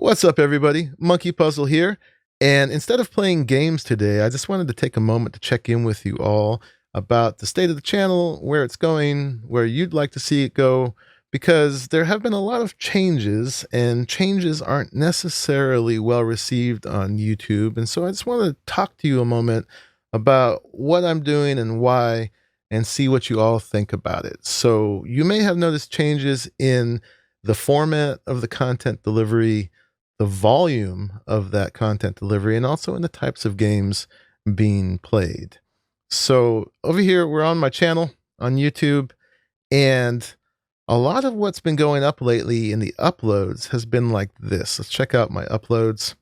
What's up, everybody? Monkeypuzzle here. And instead of playing games today, I just wanted to take a moment to check in with you all about the state of the channel, where it's going, where you'd like to see it go, because there have been a lot of changes, and changes aren't necessarily well received on YouTube. And so I just want to talk to you a moment about what I'm doing and why, and see what you all think about it. So you may have noticed changes in the format of the content delivery, the volume of that content delivery, and also in the types of games being played. So over here, we're on my channel on YouTube, and a lot of what's been going up lately in the uploads has been like this. Let's check out my uploads.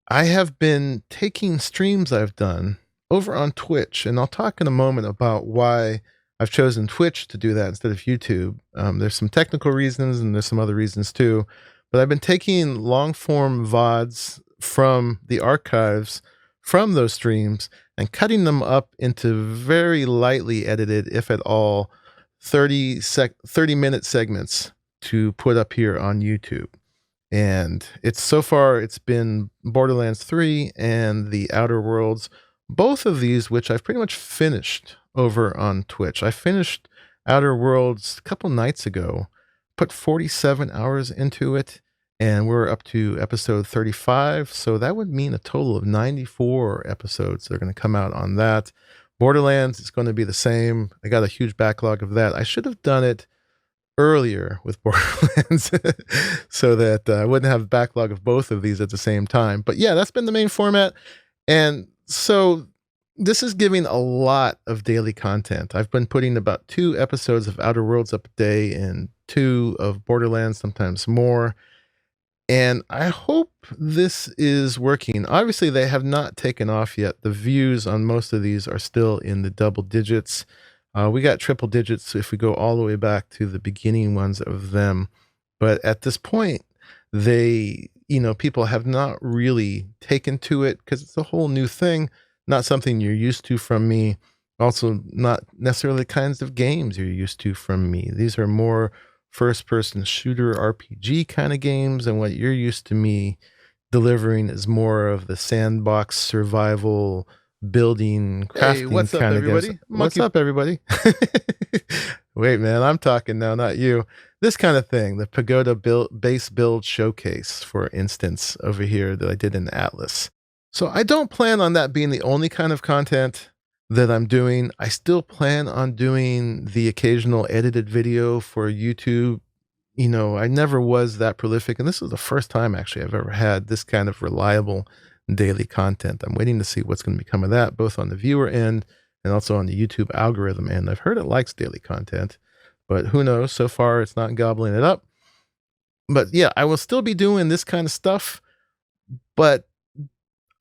I have been taking streams I've done over on Twitch, and I'll talk in a moment about why I've chosen Twitch to do that instead of YouTube. There's some technical reasons, and there's some other reasons too. But I've been taking long-form VODs from the archives from those streams and cutting them up into very lightly edited, if at all, 30-minute segments to put up here on YouTube. And so far, it's been Borderlands 3 and The Outer Worlds, both of these which I've pretty much finished over on Twitch. I finished Outer Worlds a couple nights ago, put 47 hours into it, and we're up to episode 35. So that would mean a total of 94 episodes that are going to come out on that. Borderlands is going to be the same. I got a huge backlog of that. I should have done it earlier with Borderlands so that I wouldn't have a backlog of both of these at the same time. But yeah, that's been the main format. And so this is giving a lot of daily content. I've been putting about 2 episodes of Outer Worlds up a day and 2 of Borderlands, sometimes more. And I hope this is working. Obviously, they have not taken off yet. The views on most of these are still in the double digits. We got triple digits if we go all the way back to the beginning ones of them. But at this point, people have not really taken to it because it's a whole new thing. Not something you're used to from me. Also, not necessarily the kinds of games you're used to from me. These are more first-person shooter RPG kind of games, and what you're used to me delivering is more of the sandbox survival, building, crafting kind of games. What's up, everybody? Wait, man, I'm talking now, not you. This kind of thing, the Pagoda base build showcase, for instance, over here that I did in Atlas. So I don't plan on that being the only kind of content that I'm doing. I still plan on doing the occasional edited video for YouTube. I never was that prolific, and this is the first time actually I've ever had this kind of reliable daily content. I'm waiting to see what's going to become of that, both on the viewer end and also on the YouTube algorithm end. I've heard it likes daily content, but who knows? So far, it's not gobbling it up. But yeah, I will still be doing this kind of stuff, but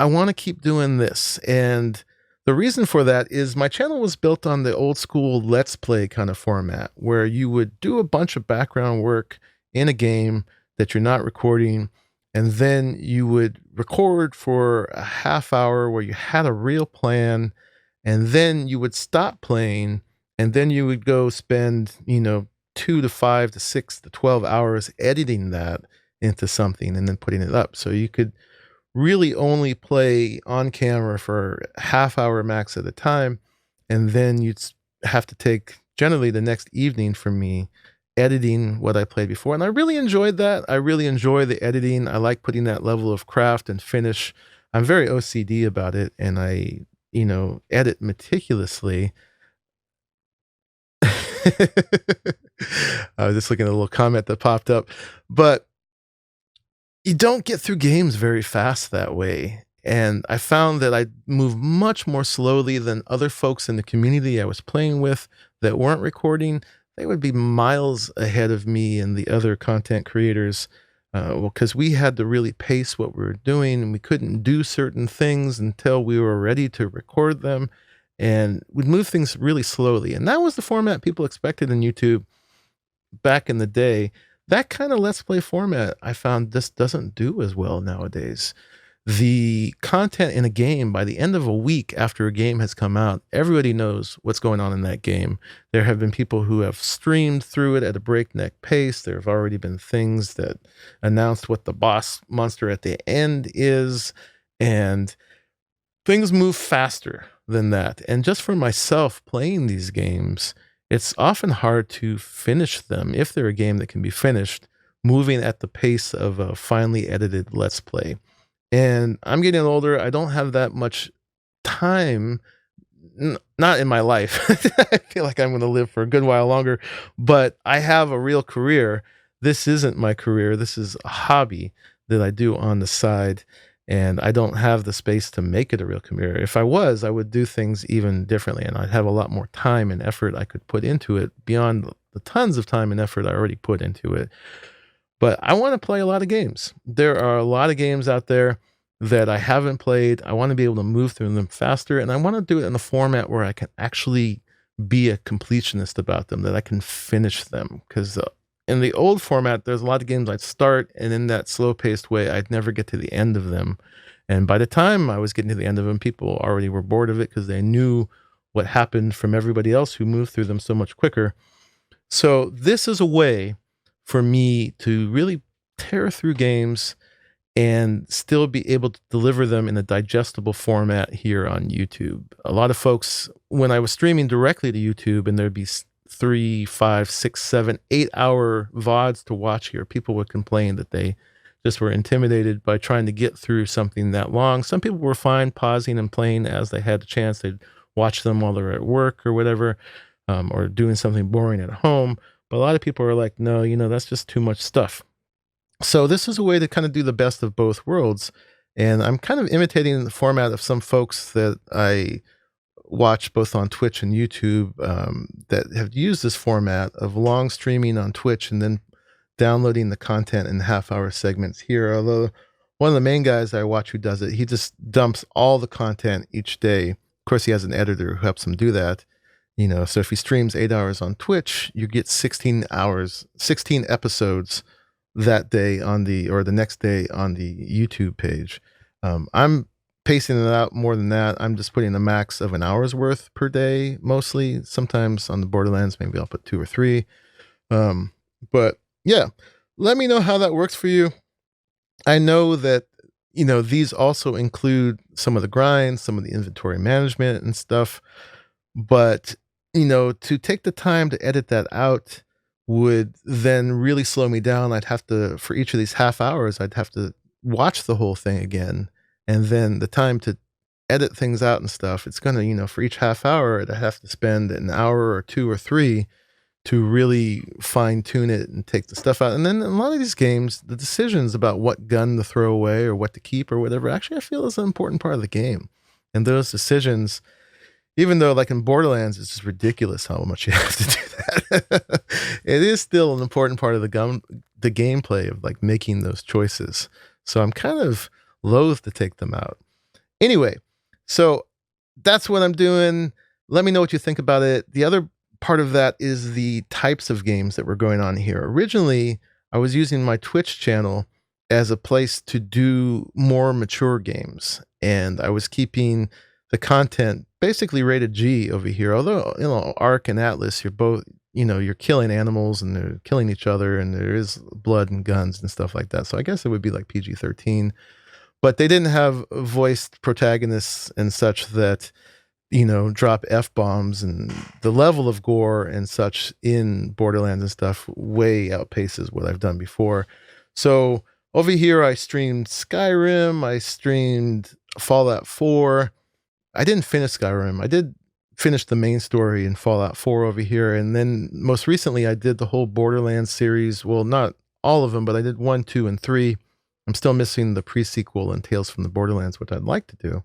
I want to keep doing this. And the reason for that is my channel was built on the old school Let's Play kind of format, where you would do a bunch of background work in a game that you're not recording, and then you would record for a half hour where you had a real plan, and then you would stop playing, and then you would go spend, 2 to 5 to 6 to 12 hours editing that into something and then putting it up. So you could really only play on camera for half hour max at a time, and then you'd have to take generally the next evening for me editing what I played before. And I really enjoyed that. I really enjoy the editing. I like putting that level of craft and finish. I'm very OCD about it, and I edit meticulously. I was just looking at a little comment that popped up, but you don't get through games very fast that way. And I found that I move much more slowly than other folks in the community I was playing with that weren't recording. They would be miles ahead of me and the other content creators, because we had to really pace what we were doing, and we couldn't do certain things until we were ready to record them. And we'd move things really slowly. And that was the format people expected in YouTube back in the day. That kind of Let's Play format I found just doesn't do as well nowadays. the content in a game, by the end of a week after a game has come out, everybody knows what's going on in that game. There have been people who have streamed through it at a breakneck pace. There have already been things that announced what the boss monster at the end is, and things move faster than that. And just for myself playing these games, it's often hard to finish them, if they're a game that can be finished, moving at the pace of a finely edited Let's Play. And I'm getting older. I don't have that much time, not in my life. I feel like I'm going to live for a good while longer, but I have a real career. This isn't my career. This is a hobby that I do on the side, and I don't have the space to make it a real career. If I was, I would do things even differently, and I'd have a lot more time and effort I could put into it beyond the tons of time and effort I already put into it. But I want to play a lot of games. There are a lot of games out there that I haven't played. I want to be able to move through them faster, and I want to do it in a format where I can actually be a completionist about them, that I can finish them. Because in the old format, there's a lot of games I'd start, and in that slow-paced way, I'd never get to the end of them. And by the time I was getting to the end of them, people already were bored of it because they knew what happened from everybody else who moved through them so much quicker. So this is a way for me to really tear through games and still be able to deliver them in a digestible format here on YouTube. A lot of folks, when I was streaming directly to YouTube and there'd be 3, 5, 6, 7, 8-hour VODs to watch here, people would complain that they just were intimidated by trying to get through something that long. Some people were fine pausing and playing as they had the chance. They'd watch them while they're at work or whatever, or doing something boring at home. But a lot of people are like, no, that's just too much stuff. So this is a way to kind of do the best of both worlds. And I'm kind of imitating the format of some folks that I watch both on Twitch and YouTube that have used this format of long streaming on Twitch and then downloading the content in half-hour segments here. Although one of the main guys I watch who does it, he just dumps all the content each day. Of course, he has an editor who helps him do that. So if he streams 8 hours on Twitch, you get 16 episodes that day or the next day on the YouTube page. I'm pacing it out more than that. I'm just putting a max of an hour's worth per day, mostly. Sometimes on the Borderlands, maybe I'll put 2 or 3. But yeah, let me know how that works for you. I know that, these also include some of the grinds, some of the inventory management and stuff, but to take the time to edit that out would then really slow me down. I'd have to, for each of these half hours, I'd have to watch the whole thing again. And then the time to edit things out and stuff, it's going to, for each half hour, I'd have to spend an hour or 2 or 3 to really fine tune it and take the stuff out. And then in a lot of these games, the decisions about what gun to throw away or what to keep or whatever, actually I feel is an important part of the game. And those decisions, even though like in Borderlands, it's just ridiculous how much you have to do that. It is still an important part of the gameplay of like making those choices. So I'm kind of loath to take them out. Anyway, so that's what I'm doing. Let me know what you think about it. The other part of that is the types of games that were going on here. Originally, I was using my Twitch channel as a place to do more mature games, and I was keeping the content basically rated G over here. Although, Ark and Atlas, you're both, you're killing animals and they're killing each other and there is blood and guns and stuff like that. So I guess it would be like PG-13, but they didn't have voiced protagonists and such that, drop F-bombs, and the level of gore and such in Borderlands and stuff way outpaces what I've done before. So over here, I streamed Skyrim, I streamed Fallout 4. I didn't finish Skyrim. I did finish the main story in Fallout 4 over here. And then most recently, I did the whole Borderlands series. Well, not all of them, but I did 1, 2, and 3. I'm still missing the pre-sequel and Tales from the Borderlands, which I'd like to do.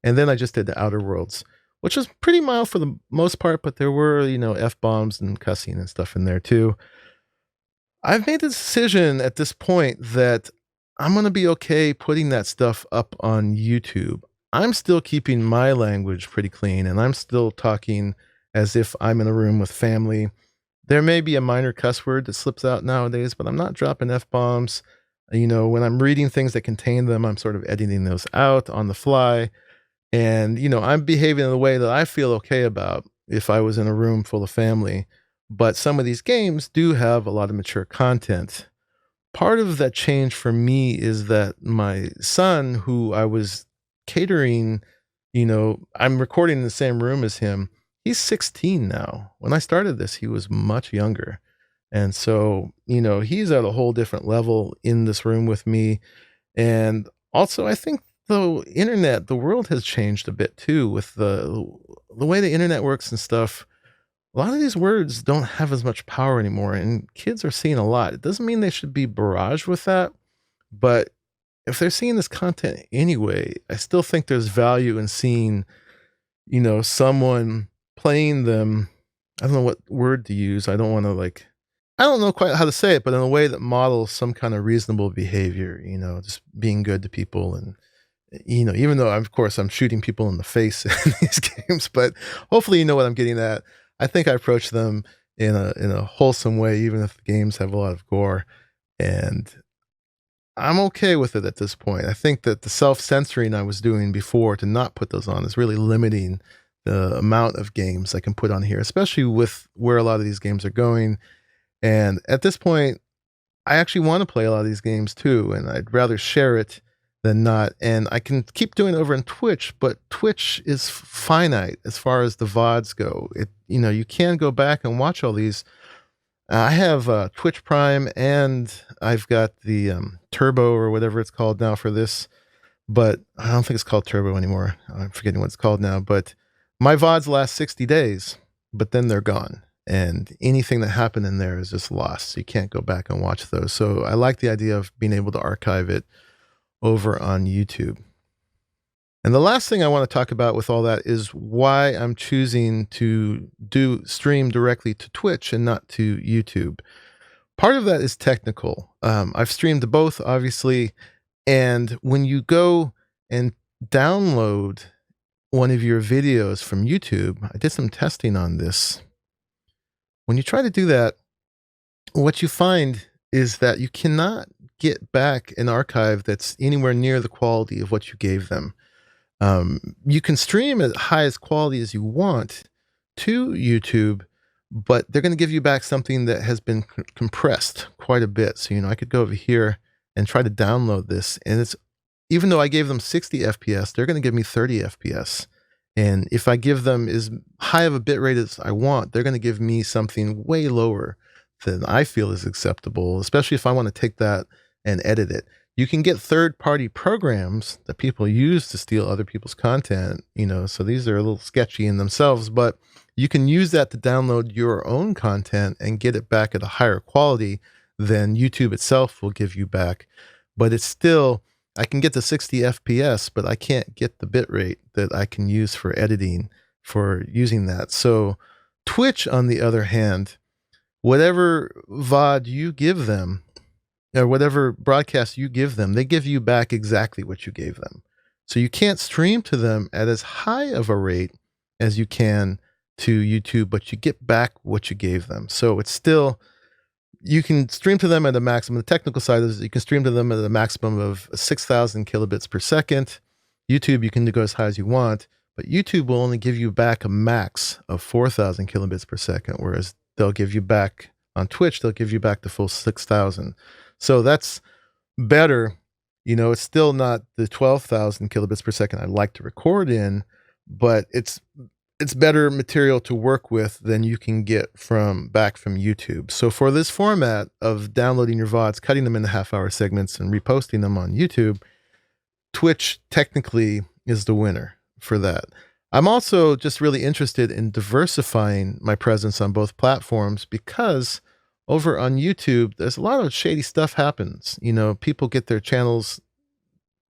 And then I just did the Outer Worlds, which was pretty mild for the most part, but there were, F-bombs and cussing and stuff in there too. I've made the decision at this point that I'm going to be okay putting that stuff up on YouTube. I'm still keeping my language pretty clean, and I'm still talking as if I'm in a room with family. There may be a minor cuss word that slips out nowadays, but I'm not dropping F-bombs. You know, when I'm reading things that contain them, I'm sort of editing those out on the fly. And, you know, I'm behaving in a way that I feel okay about if I was in a room full of family. But some of these games do have a lot of mature content. Part of that change for me is that my son, who I was catering, you know, I'm recording in the same room as him. He's 16 now. When I started this, he was much younger. And so, you know, he's at a whole different level in this room with me. And also, I think the internet, the world has changed a bit too with the way the internet works and stuff. A lot of these words don't have as much power anymore, and kids are seeing a lot. It doesn't mean they should be barraged with that, but if they're seeing this content anyway, I still think there's value in seeing, you know, someone playing them. I don't know what word to use. I don't want to like, I don't know quite how to say it, but in a way that models some kind of reasonable behavior, you know, just being good to people. And, you know, even though of course I'm shooting people in the face in these games, but hopefully you know what I'm getting at. I think I approach them in a wholesome way, even if the games have a lot of gore. And I'm okay with it at this point. I think that the self-censoring I was doing before to not put those on is really limiting the amount of games I can put on here, especially with where a lot of these games are going. And at this point, I actually want to play a lot of these games too, and I'd rather share it than not. And I can keep doing it over on Twitch, but Twitch is finite as far as the VODs go. It, you know, you can go back and watch all these. I have Twitch Prime, and I've got the Turbo or whatever it's called now for this, but I don't think it's called Turbo anymore. I'm forgetting what it's called now. But my VODs last 60 days, but then they're gone. And anything that happened in there is just lost. So you can't go back and watch those. So I like the idea of being able to archive it over on YouTube. And the last thing I want to talk about with all that is why I'm choosing to do stream directly to Twitch and not to YouTube. Part of that is technical. I've streamed to both, obviously. And when you go and download one of your videos from YouTube, I did some testing on this. When you try to do that, what you find is that you cannot get back an archive that's anywhere near the quality of what you gave them. You can stream at highest quality as you want to YouTube, but they're going to give you back something that has been compressed quite a bit. So, you know, I could go over here and try to download this, and it's, even though I gave them 60 FPS, they're going to give me 30 FPS. And if I give them as high of a bit rate as I want, they're going to give me something way lower than I feel is acceptable, especially if I want to take that and edit it. You can get third-party programs that people use to steal other people's content, you know, so these are a little sketchy in themselves, but you can use that to download your own content and get it back at a higher quality than YouTube itself will give you back. But it's still, I can get the 60 FPS, but I can't get the bit rate that I can use for editing for using that. So Twitch, on the other hand, whatever VOD you give them, or whatever broadcast you give them, they give you back exactly what you gave them. So you can't stream to them at as high of a rate as you can to YouTube, but you get back what you gave them. So it's still, you can stream to them at a maximum. The technical side is you can stream to them at a maximum of 6,000 kilobits per second. YouTube, you can go as high as you want, but YouTube will only give you back a max of 4,000 kilobits per second, whereas they'll give you back on Twitch, they'll give you back the full 6,000. So that's better. You know, it's still not the 12,000 kilobits per second I'd like to record in, but it's better material to work with than you can get back from YouTube. So for this format of downloading your VODs, cutting them into half-hour segments and reposting them on YouTube, Twitch technically is the winner for that. I'm also just really interested in diversifying my presence on both platforms because over on YouTube, there's a lot of shady stuff happens. You know, people get their channels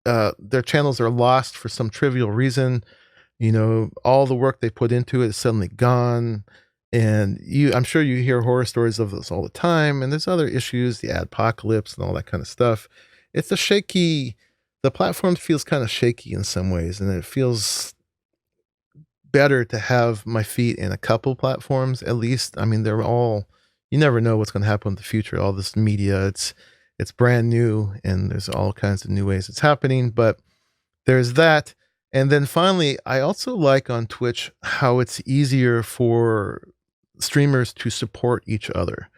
are lost for some trivial reason. You know, all the work they put into it is suddenly gone. And I'm sure you hear horror stories of this all the time. And there's other issues, the adpocalypse and all that kind of stuff. The platform feels kind of shaky in some ways, and it feels better to have my feet in a couple platforms at least. I mean, you never know what's going to happen in the future. All this media, it's brand new and there's all kinds of new ways it's happening, but there's that. And then finally, I also like on Twitch how it's easier for streamers to support each other.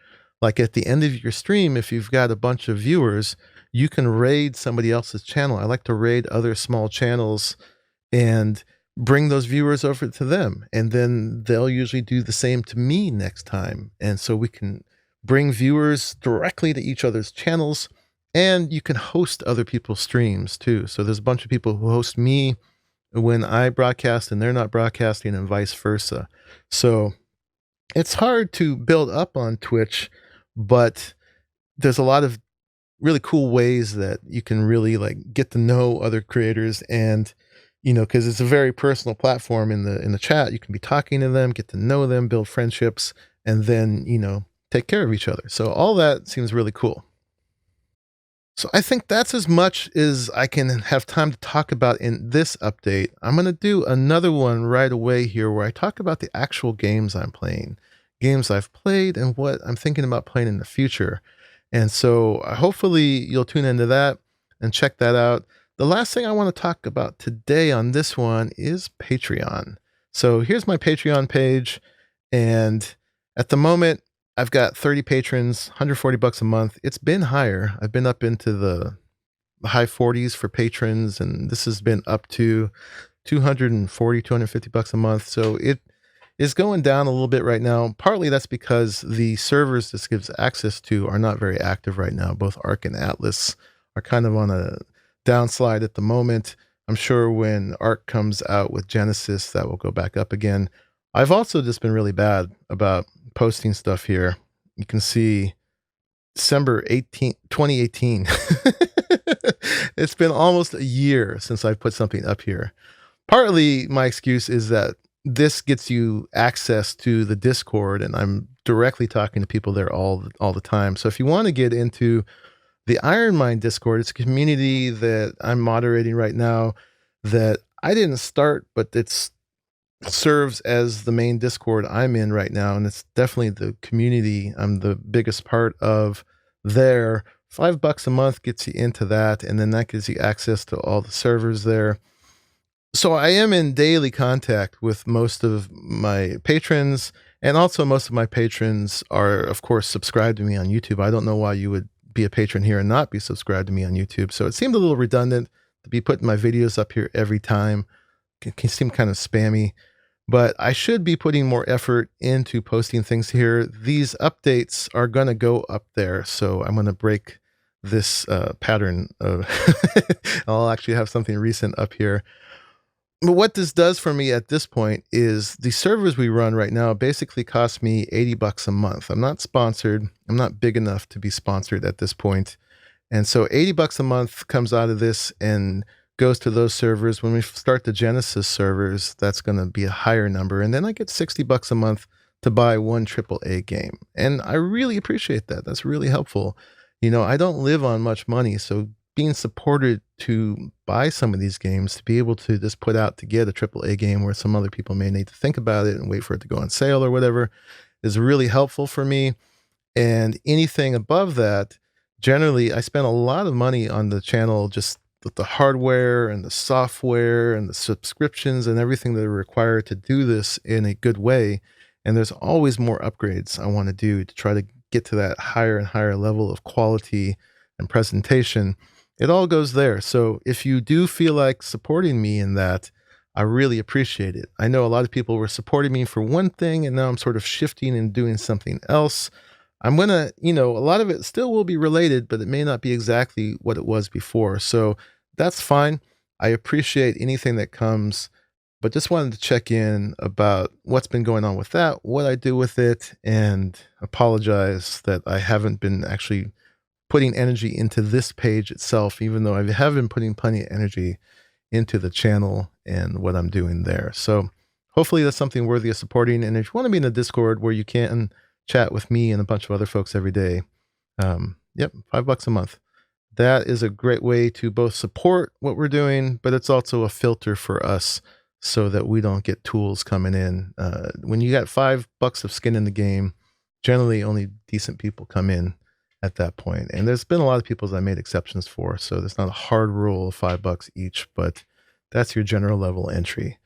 Like at the end of your stream, if you've got a bunch of viewers, you can raid somebody else's channel. I like to raid other small channels and bring those viewers over to them. And then they'll usually do the same to me next time. And so we can bring viewers directly to each other's channels, and you can host other people's streams too. So there's a bunch of people who host me when I broadcast and they're not broadcasting, and vice versa. So it's hard to build up on Twitch, but there's a lot of really cool ways that you can really like get to know other creators. And because it's a very personal platform. In the chat, you can be talking to them, get to know them, build friendships, and then take care of each other. So all that seems really cool. So I think that's as much as I can have time to talk about in this update. I'm going to do another one right away here where I talk about the actual games I'm playing, games I've played, and what I'm thinking about playing in the future. And so hopefully you'll tune into that and check that out. The last thing I want to talk about today on this one is Patreon. So here's my Patreon page, and at the moment, I've got 30 patrons, $140 a month. It's been higher. I've been up into the high 40s for patrons, and this has been up to $240, $250 a month. So it is going down a little bit right now. Partly that's because the servers this gives access to are not very active right now. Both Arc and Atlas are kind of on a downslide at the moment. I'm sure when Arc comes out with Genesis, that will go back up again. I've also just been really bad about posting stuff here. You can see December 18th, 2018. It's been almost a year since I put something up here. Partly my excuse is that this gets you access to the Discord, and I'm directly talking to people there all the time. So if you want to get into the IronMine Discord, it's a community that I'm moderating right now that I didn't start, but it's serves as the main Discord I'm in right now, and it's definitely the community I'm the biggest part of there. $5 a month gets you into that, and then that gives you access to all the servers there. So I am in daily contact with most of my patrons, and also most of my patrons are, of course, subscribed to me on YouTube. I don't know why you would be a patron here and not be subscribed to me on YouTube. So it seemed a little redundant to be putting my videos up here every time. It can seem kind of spammy, but I should be putting more effort into posting things here. These updates are going to go up there, so I'm going to break this pattern of I'll actually have something recent up here. But what this does for me at this point is the servers we run right now basically cost me $80 a month. I'm not sponsored. I'm not big enough to be sponsored at this point. And so $80 a month comes out of this and goes to those servers. When we start the Genesis servers, that's going to be a higher number. And then I get $60 a month to buy one AAA game. And I really appreciate that. That's really helpful. I don't live on much money, so being supported to buy some of these games, to be able to just put out to get a AAA game where some other people may need to think about it and wait for it to go on sale or whatever, is really helpful for me. And anything above that, generally, I spend a lot of money on the channel just with the hardware and the software and the subscriptions and everything that are required to do this in a good way. And there's always more upgrades I want to do to try to get to that higher and higher level of quality and presentation. It all goes there. So if you do feel like supporting me in that, I really appreciate it. I know a lot of people were supporting me for one thing, and now I'm sort of shifting and doing something else. I'm going to, a lot of it still will be related, but it may not be exactly what it was before. So that's fine. I appreciate anything that comes, but just wanted to check in about what's been going on with that, what I do with it, and apologize that I haven't been actually putting energy into this page itself, even though I have been putting plenty of energy into the channel and what I'm doing there. So hopefully that's something worthy of supporting. And if you want to be in a Discord where you can chat with me and a bunch of other folks every day, yep, $5 a month. That is a great way to both support what we're doing, but it's also a filter for us so that we don't get tools coming in. When you got $5 of skin in the game, generally only decent people come in at that point. And there's been a lot of people that I made exceptions for, so there's not a hard rule of $5 each, but that's your general level entry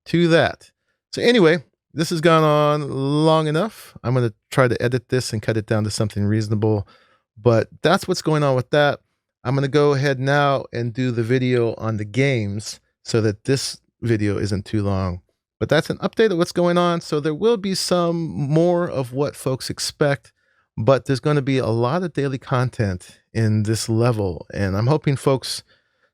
to that. So anyway, this has gone on long enough. I'm going to try to edit this and cut it down to something reasonable, but that's what's going on with that. I'm going to go ahead now and do the video on the games so that this video isn't too long. But that's an update of what's going on. So there will be some more of what folks expect, but there's going to be a lot of daily content in this level. And I'm hoping folks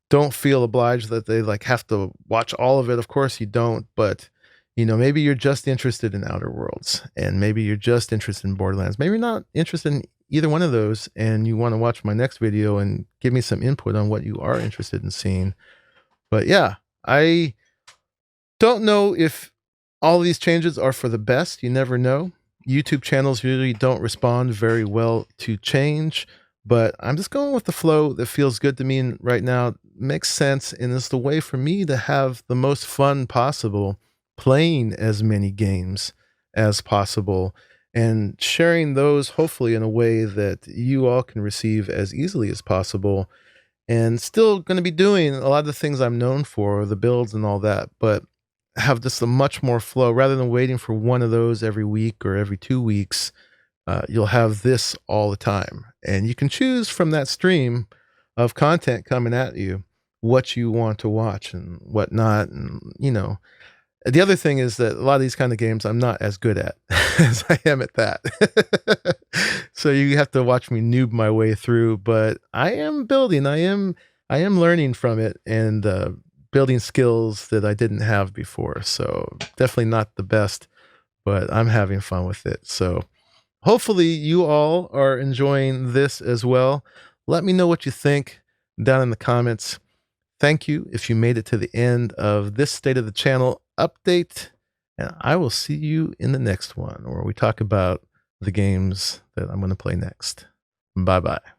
don't feel obliged that they like have to watch all of it. Of course you don't, but you know, maybe you're just interested in Outer Worlds, and maybe you're just interested in Borderlands. Maybe you're not interested in either one of those, and you want to watch my next video and give me some input on what you are interested in seeing. But yeah, I don't know if all these changes are for the best. You never know. YouTube channels usually don't respond very well to change, but I'm just going with the flow that feels good to me right now. Makes sense, and it's the way for me to have the most fun possible playing as many games as possible and sharing those hopefully in a way that you all can receive as easily as possible, and still going to be doing a lot of the things I'm known for, the builds and all that, but have just a much more flow rather than waiting for one of those every week or every 2 weeks. You'll have this all the time, and you can choose from that stream of content coming at you what you want to watch and what not. And you know, the other thing is that a lot of these kind of games I'm not as good at as I am at that. So you have to watch me noob my way through, but I am building, I am learning from it, and building skills that I didn't have before. So definitely not the best, but I'm having fun with it. So hopefully you all are enjoying this as well. Let me know what you think down in the comments. Thank you if you made it to the end of this State of the Channel update, and I will see you in the next one where we talk about the games that I'm going to play next. Bye-bye.